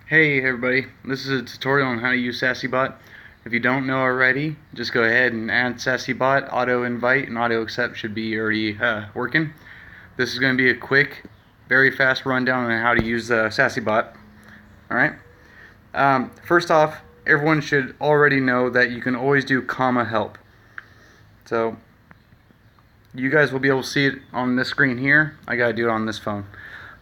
Hey everybody, this is a tutorial on how to use SassyBot. If you don't know already, just go ahead and add SassyBot. Auto invite and auto accept should be already working. This is going to be a quick, very fast rundown on how to use SassyBot. Alright, first off, everyone should already know that you can always do comma help. So you guys will be able to see it on this screen here. I gotta do it on this phone.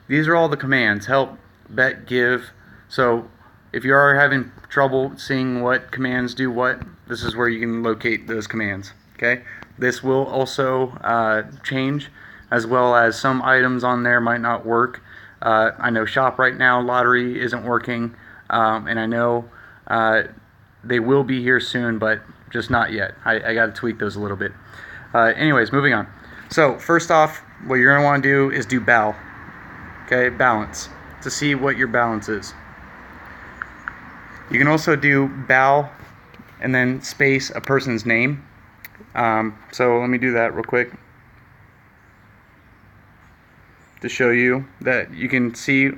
These are all the commands: help, bet, give. So if you are having trouble seeing what commands do what, this is where you can locate those commands. Okay, this will also change, as well as some items on there might not work. I know shop right now, lottery isn't working, and I know they will be here soon, but just not yet. I got to tweak those a little bit. Anyways, moving on. So first off, what you're going to want to do is do BAL. Okay, balance, to see what your balance is. You can also do BAL and then space a person's name. So let me do that real quick to show you that you can see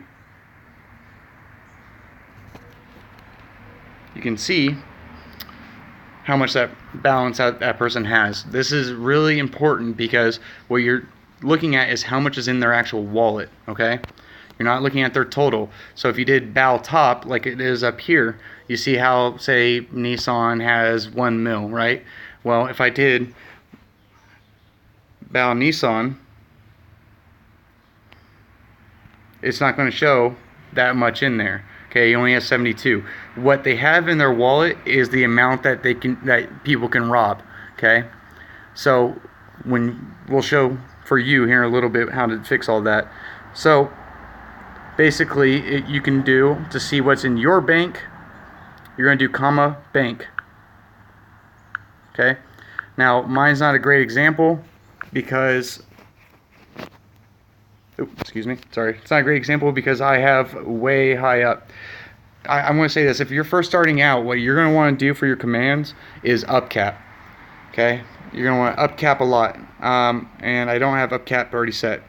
how much that balance that person has. This is really important because what you're looking at is how much is in their actual wallet. Okay, you're not looking at their total. So if you did BAL top like it is up here, you see how, say, Nissan has 1 mil, right? Well, if I did BAL Nissan, it's not going to show that much in there. Okay, he only has 72. What they have in their wallet is the amount that people can rob. Okay, so we'll show for you here in a little bit how to fix all that. So basically, you can do, to see what's in your bank, you're going to do comma bank. Okay, now mine's not a great example because excuse me, sorry, it's not a great example because I have way high up. I'm going to say this: if you're first starting out, what you're going to want to do for your commands is upcap. Okay, you're going to want to upcap a lot, and I don't have upcap already set.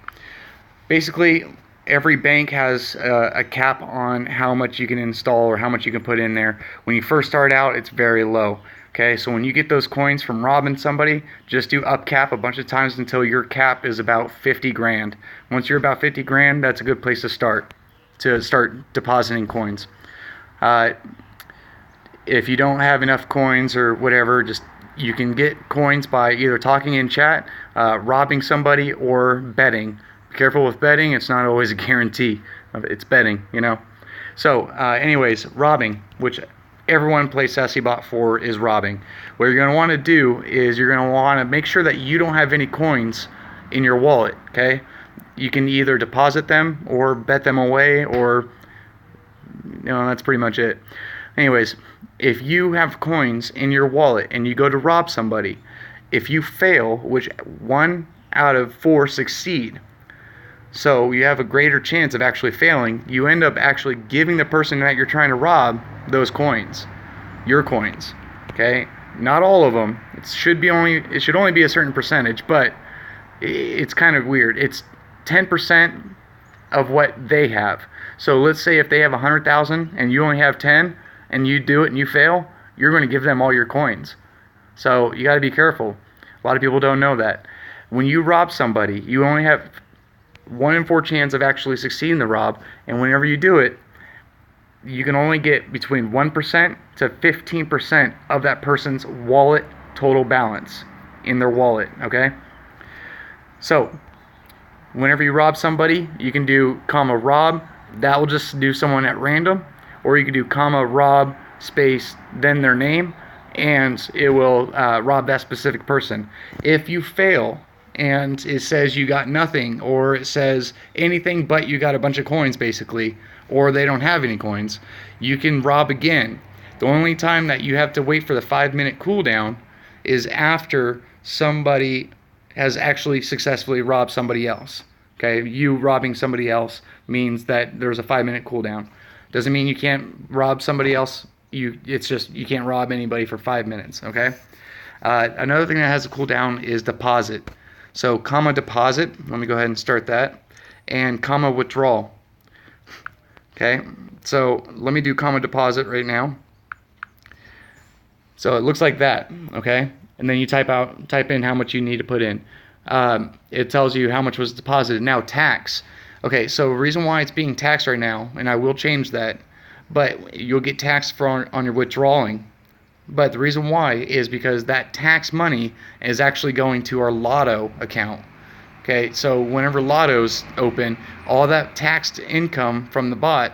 Basically, every bank has a cap on how much you can install or how much you can put in there. When you first start out, it's very low. Okay, so when you get those coins from robbing somebody, just do upcap a bunch of times until your cap is about 50 grand. Once you're about 50 grand, that's a good place to start depositing coins. If you don't have enough coins or whatever, you can get coins by either talking in chat, robbing somebody, or betting. Be careful with betting; it's not always a guarantee. It's betting, you know. So, anyways, robbing, which everyone plays SassyBot for, is robbing. What you're going to want to do is you're going to want to make sure that you don't have any coins in your wallet. Okay, you can either deposit them or bet them away, or that's pretty much it. Anyways, if you have coins in your wallet and you go to rob somebody, if you fail, which 1 out of 4 succeed, so you have a greater chance of actually failing, you end up actually giving the person that you're trying to rob those coins, your coins. Okay, not all of them. It should only be a certain percentage, but it's kind of weird. It's 10% of what they have. So let's say if they have 100,000 and you only have 10, and you do it and you fail, you're going to give them all your coins. So you got to be careful. A lot of people don't know that. When you rob somebody, you only have 1 in 4 chance of actually succeeding the rob, and whenever you do it, you can only get between 1% to 15% of that person's wallet total balance in their wallet. Okay, so whenever you rob somebody, you can do comma rob. That will just do someone at random, or you can do comma rob space then their name, and it will rob that specific person. If you fail and it says you got nothing, or it says anything but you got a bunch of coins basically, or they don't have any coins, you can rob again. The only time that you have to wait for the 5-minute cooldown is after somebody has actually successfully robbed somebody else. Okay, you robbing somebody else means that there's a 5-minute cooldown. Doesn't mean you can't rob somebody else. It's just you can't rob anybody for 5 minutes. Okay. Another thing that has a cooldown is deposit. So comma deposit. Let me go ahead and start that. And comma withdrawal. Okay, so let me do comma deposit right now. So it looks like that, okay? And then you type in how much you need to put in. It tells you how much was deposited. Now tax. Okay, so reason why it's being taxed right now, and I will change that, but you'll get taxed on your withdrawing. But the reason why is because that tax money is actually going to our lotto account. Okay, so whenever lotto's open, all that taxed income from the bot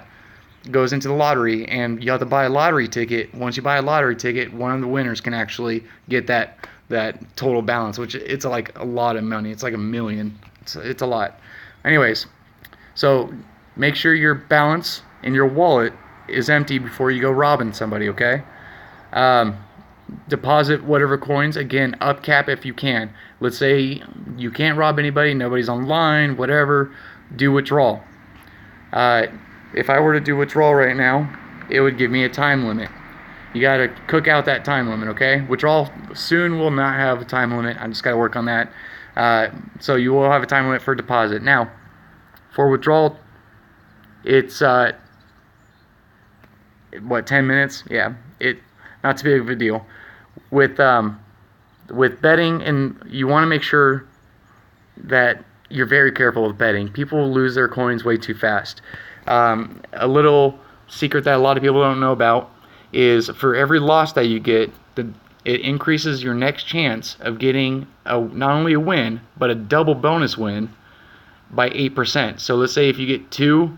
goes into the lottery, and you have to buy a lottery ticket. Once you buy a lottery ticket, one of the winners can actually get that total balance, which it's like a lot of money. It's like $1 million. It's a lot. Anyways, so make sure your balance in your wallet is empty before you go robbing somebody, okay? Deposit whatever coins, again, up cap if you can. Let's say you can't rob anybody, nobody's online, whatever, do withdrawal. If I were to do withdrawal right now, it would give me a time limit. You gotta cook out that time limit, okay? Withdrawal soon will not have a time limit. I just gotta work on that. So you will have a time limit for deposit. Now, for withdrawal, it's what, 10 minutes? Yeah, not too big of a deal. With betting, and you want to make sure that you're very careful with betting. People lose their coins way too fast. A little secret that a lot of people don't know about is for every loss that you get, it increases your next chance of getting not only a win, but a double bonus win by 8%. So let's say if you get 2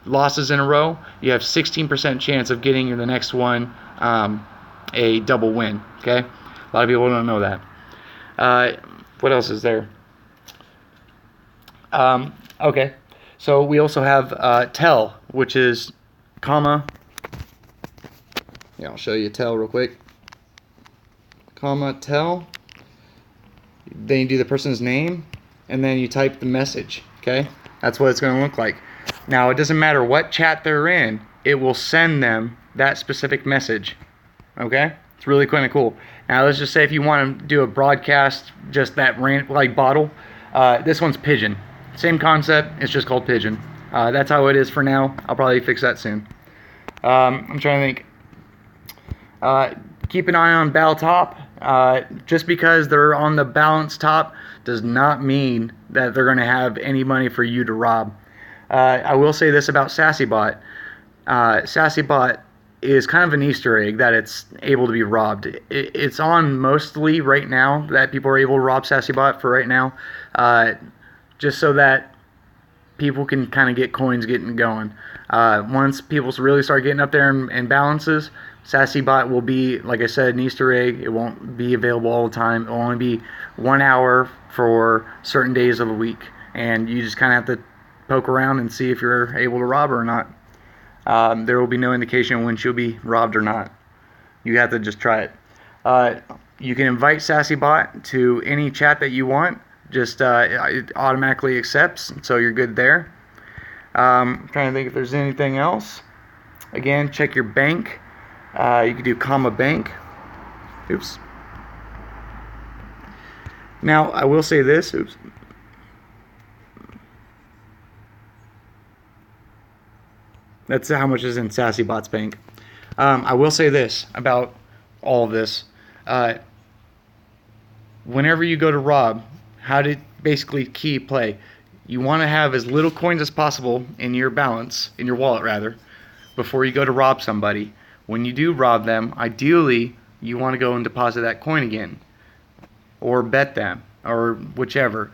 losses in a row, you have 16% chance of getting the next one a double win. Okay, a lot of people don't know that. What else is there? Okay, so we also have tell, which is comma. Yeah, I'll show you tell real quick. Comma tell. Then you do the person's name, and then you type the message. Okay, that's what it's going to look like. Now, it doesn't matter what chat they're in, it will send them that specific message. Okay? It's really kind of cool. Now, let's just say if you want to do a broadcast, just that like bottle, this one's Pigeon. Same concept, it's just called Pigeon. That's how it is for now. I'll probably fix that soon. I'm trying to think. Keep an eye on Bal Top. Just because they're on the balance top does not mean that they're going to have any money for you to rob. I will say this about SassyBot. SassyBot is kind of an Easter egg that it's able to be robbed. It's on mostly right now that people are able to rob SassyBot for right now, just so that people can kind of get coins getting going. Once people really start getting up there in balances, SassyBot will be, like I said, an Easter egg. It won't be available all the time. It will only be 1 hour for certain days of the week, and you just kind of have to poke around and see if you're able to rob her or not. There will be no indication when she'll be robbed or not. You have to just try it. You can invite SassyBot to any chat that you want. Just it automatically accepts, so you're good there. I'm trying to think if there's anything else. Again, check your bank. You can do comma bank. Oops. Now, I will say this. Oops. That's how much is in SassyBot's bank. I will say this about all of this. Whenever you go to rob, how to basically key play. You want to have as little coins as possible in your balance, in your wallet rather, before you go to rob somebody. When you do rob them, ideally you want to go and deposit that coin again, or bet them, or whichever.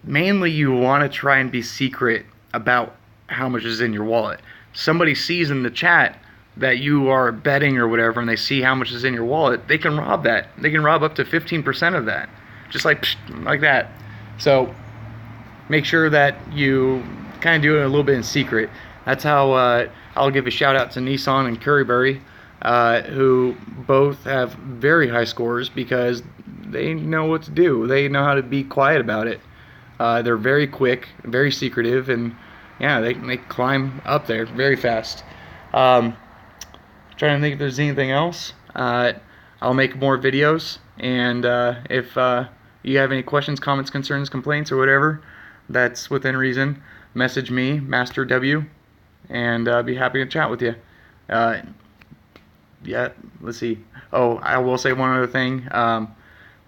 Mainly you want to try and be secret about how much is in your wallet. Somebody sees in the chat that you are betting or whatever, and they see how much is in your wallet, they can rob that. They can rob up to 15% of that, just like that. So make sure that you kind of do it a little bit in secret. That's how I'll give a shout out to Nissan and Curryberry, who both have very high scores because they know what to do. They know how to be quiet about it. They're very quick, very secretive, and yeah, they climb up there very fast. Trying to think if there's anything else. I'll make more videos, and if you have any questions, comments, concerns, complaints, or whatever, that's within reason, message me, Master W, and be happy to chat with you. Yeah, let's see. Oh, I will say one other thing.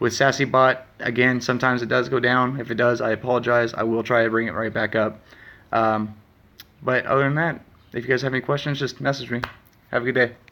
With SassyBot, again, sometimes it does go down. If it does, I apologize. I will try to bring it right back up. But other than that, if you guys have any questions, just message me. Have a good day.